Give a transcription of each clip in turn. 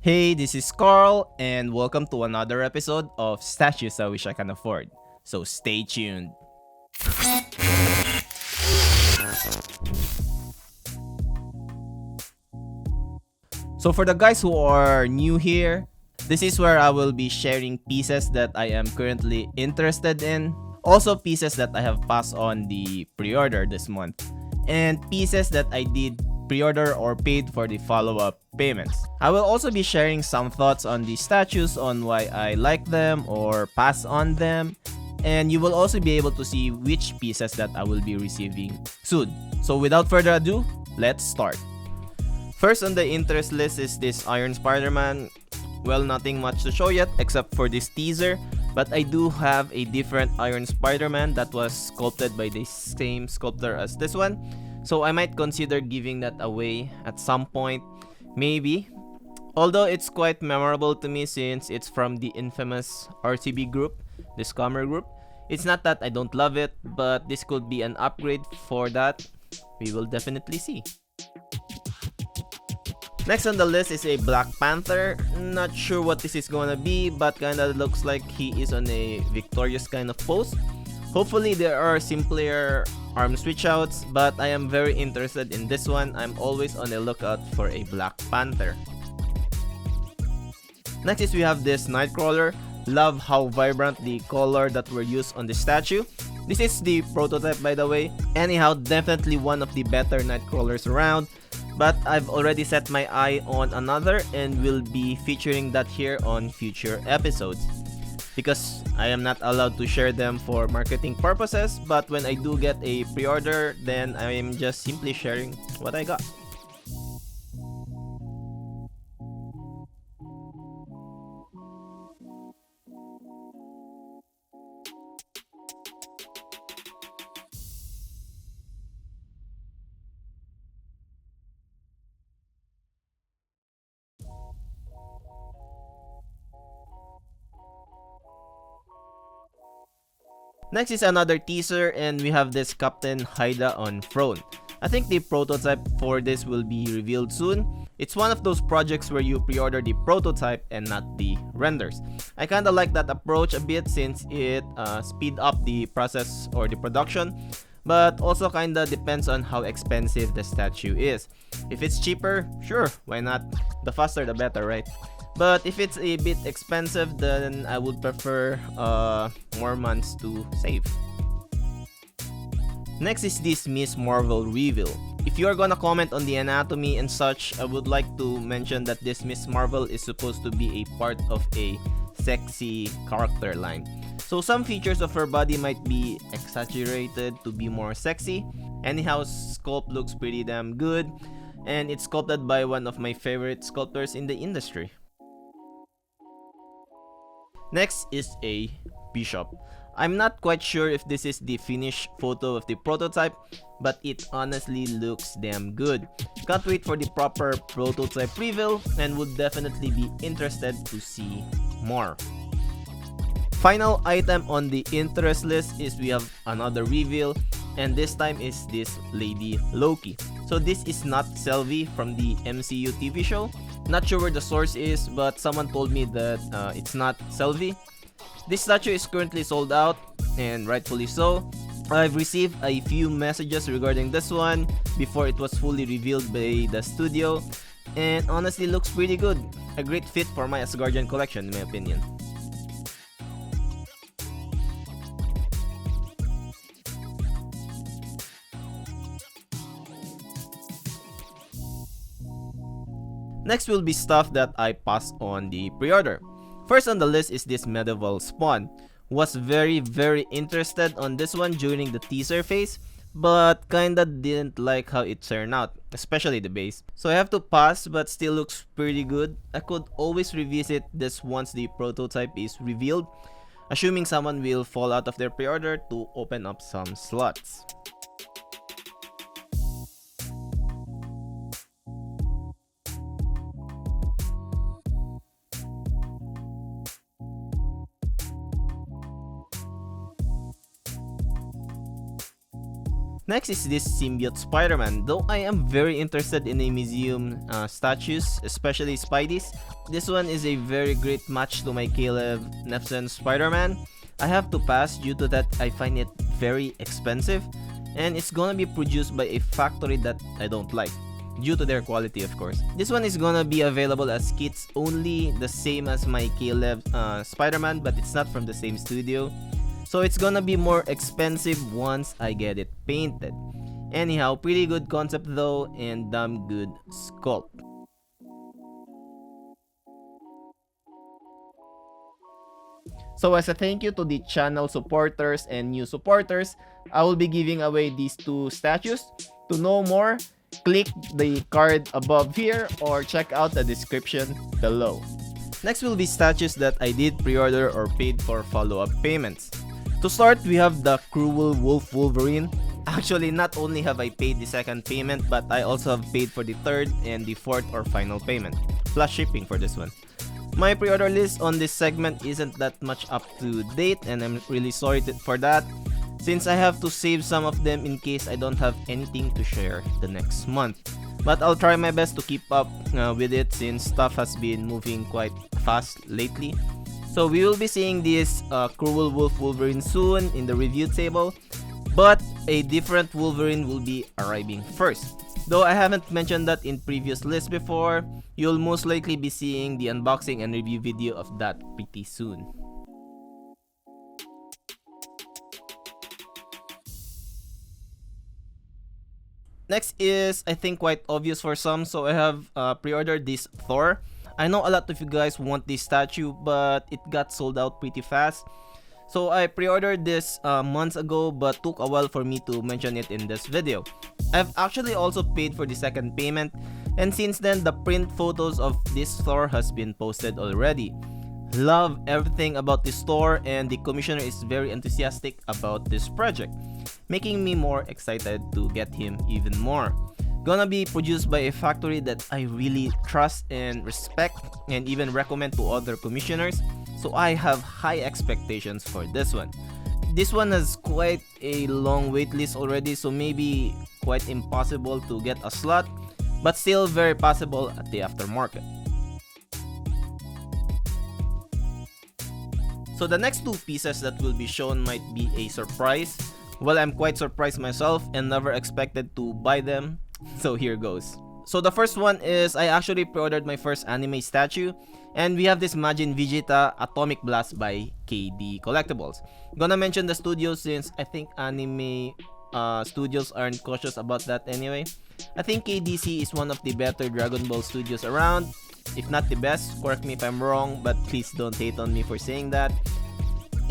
Hey, this is Carl, and welcome to another episode of Statues I Wish I Can Afford. So stay tuned. So, for the guys who are new here, this is where I will be sharing pieces that I am currently interested in, also pieces that I have passed on the pre order this month, and pieces that I did pre order or paid for the follow up payments. I will also be sharing some thoughts on the statues, on why I like them or pass on them, and you will also be able to see which pieces that I will be receiving soon. So, without further ado, let's start. First on the interest list is this Iron Spider-Man. Well, nothing much to show yet except for this teaser, but I do have a different Iron Spider-Man that was sculpted by the same sculptor as this one. So I might consider giving that away at some point, maybe. Although it's quite memorable to me since it's from the infamous RCB group, the Scammer group. It's not that I don't love it, but this could be an upgrade for that. We will definitely see. Next on the list is a Black Panther. Not sure what this is gonna be, but kinda looks like he is on a victorious kind of pose. Hopefully there are simpler arm switch outs, but I am very interested in this one. I'm always on the lookout for a Black Panther. Next is we have this Nightcrawler. Love how vibrant the color that were used on the statue. This is the prototype, by the way. Anyhow, definitely one of the better Nightcrawlers around. But I've already set my eye on another and will be featuring that here on future episodes. Because I am not allowed to share them for marketing purposes, but when I do get a pre-order, then I am just simply sharing what I got. Next is another teaser, and we have this Captain Hydra on Throne. I think the prototype for this will be revealed soon. It's one of those projects where you pre-order the prototype and not the renders. I kinda like that approach a bit since it speed up the process or the production, but also kinda depends on how expensive the statue is. If it's cheaper, sure, why not? The faster the better, right? But if it's a bit expensive, then I would prefer more months to save. Next is this Miss Marvel reveal. If you are gonna comment on the anatomy and such, I would like to mention that this Miss Marvel is supposed to be a part of a sexy character line. So some features of her body might be exaggerated to be more sexy. Anyhow, sculpt looks pretty damn good, and it's sculpted by one of my favorite sculptors in the industry. Next is a bishop. I'm not quite sure if this is the finished photo of the prototype, but it honestly looks damn good. Can't wait for the proper prototype reveal and would definitely be interested to see more. Final item on the interest list is we have another reveal, and this time is this lady Loki. So this is not Sylvie from the MCU TV show. Not sure where the source is, but someone told me that it's not Sylvie. This statue is currently sold out, and rightfully so. I've received a few messages regarding this one before it was fully revealed by the studio, and honestly looks pretty good. A great fit for my Asgardian collection in my opinion. Next will be stuff that I passed on the pre-order. First on the list is this medieval spawn. Was very interested on this one during the teaser phase, but kinda didn't like how it turned out, especially the base. So I have to pass, but still looks pretty good. I could always revisit this once the prototype is revealed, assuming someone will fall out of their pre-order to open up some slots. Next is this Symbiote Spiderman. Though I am very interested in a museum statues, especially Spidey's, this one is a very great match to my Caleb Nefson Spider-Man. I have to pass due to that I find it very expensive, and it's gonna be produced by a factory that I don't like, due to their quality of course. This one is gonna be available as kits only, the same as my Caleb Spider-Man, but it's not from the same studio. So it's gonna be more expensive once I get it painted. Anyhow, pretty good concept though, and damn good sculpt. So as a thank you to the channel supporters and new supporters, I will be giving away these two statues. To know more, click the card above here or check out the description below. Next will be statues that I did pre-order or paid for follow-up payments. To start, we have the Cruel Wolf Wolverine. Actually, not only have I paid the second payment, but I also have paid for the third and the fourth or final payment, plus shipping for this one. My pre-order list on this segment isn't that much up to date, and I'm really sorry for that, since I have to save some of them in case I don't have anything to share the next month. But I'll try my best to keep up with it since stuff has been moving quite fast lately. So we will be seeing this Cruel Wolf Wolverine soon in the review table, but a different Wolverine will be arriving first. Though I haven't mentioned that in previous lists before, you'll most likely be seeing the unboxing and review video of that pretty soon. Next is, I think, quite obvious for some, so I have pre-ordered this Thor. I know a lot of you guys want this statue, but it got sold out pretty fast. So I pre-ordered this months ago, but took a while for me to mention it in this video. I've actually also paid for the second payment, and since then the print photos of this Thor has been posted already. Love everything about this Thor, and the commissioner is very enthusiastic about this project, making me more excited to get him even more. Gonna be produced by a factory that I really trust and respect, and even recommend to other commissioners, so I have high expectations for this one. This one has quite a long wait list already, so maybe quite impossible to get a slot, but still very possible at the aftermarket. So the next two pieces that will be shown might be a surprise. Well, I'm quite surprised myself and never expected to buy them. So here goes. So the first one is, I actually pre-ordered my first anime statue, and we have this Majin Vegeta Atomic Blast by KD Collectibles. Gonna mention the studio since I think anime studios aren't cautious about that anyway. I think KDC is one of the better Dragon Ball studios around, if not the best. Correct me if I'm wrong, but please don't hate on me for saying that.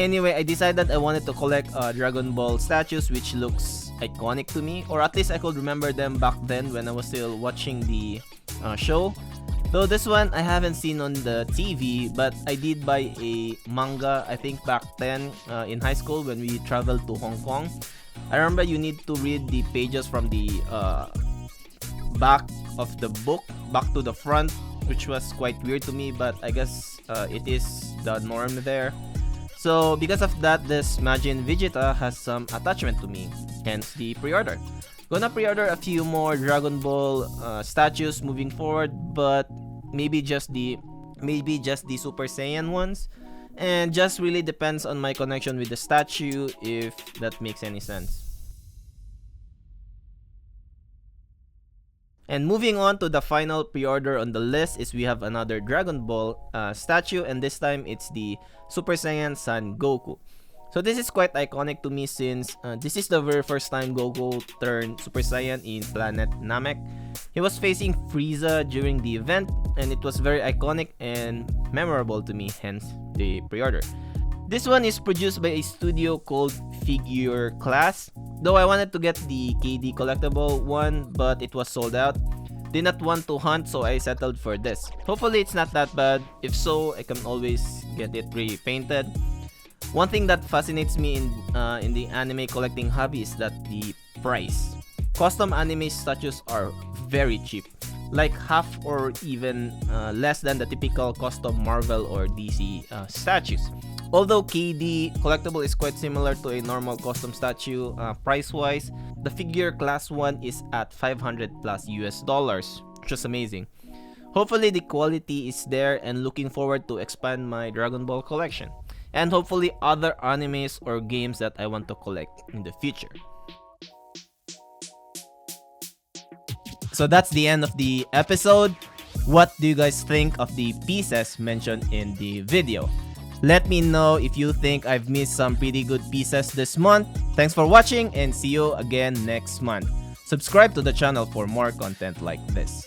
Anyway, I decided I wanted to collect Dragon Ball statues which looks iconic to me, or at least I could remember them back then when I was still watching the show. Though this one I haven't seen on the TV, but I did buy a manga, I think back then in high school when we traveled to Hong Kong. I remember you need to read the pages from the back of the book back to the front, which was quite weird to me, but I guess it is the norm there. So because of that, this Majin Vegeta has some attachment to me, hence the pre-order. Gonna pre-order a few more Dragon Ball statues moving forward, but maybe just the Super Saiyan ones, and just really depends on my connection with the statue, if that makes any sense. And moving on to the final pre-order on the list is, we have another Dragon Ball statue, and this time it's the Super Saiyan Son Goku. So this is quite iconic to me since this is the very first time Goku turned Super Saiyan in Planet Namek. He was facing Frieza during the event, and it was very iconic and memorable to me, hence the pre-order. This one is produced by a studio called Figure Class. Though I wanted to get the KD collectible one, but it was sold out. Did not want to hunt, so I settled for this. Hopefully it's not that bad. If so, I can always get it pre-painted. One thing that fascinates me in the anime collecting hobby is that the price. Custom anime statues are very cheap, like half or even less than the typical custom Marvel or DC statues. Although KD collectible is quite similar to a normal custom statue, price-wise, the figure class 1 is at 500 plus US dollars, which is amazing. Hopefully the quality is there, and looking forward to expand my Dragon Ball collection. And hopefully other animes or games that I want to collect in the future. So that's the end of the episode. What do you guys think of the pieces mentioned in the video? Let me know if you think I've missed some pretty good pieces this month. Thanks for watching and see you again next month. Subscribe to the channel for more content like this.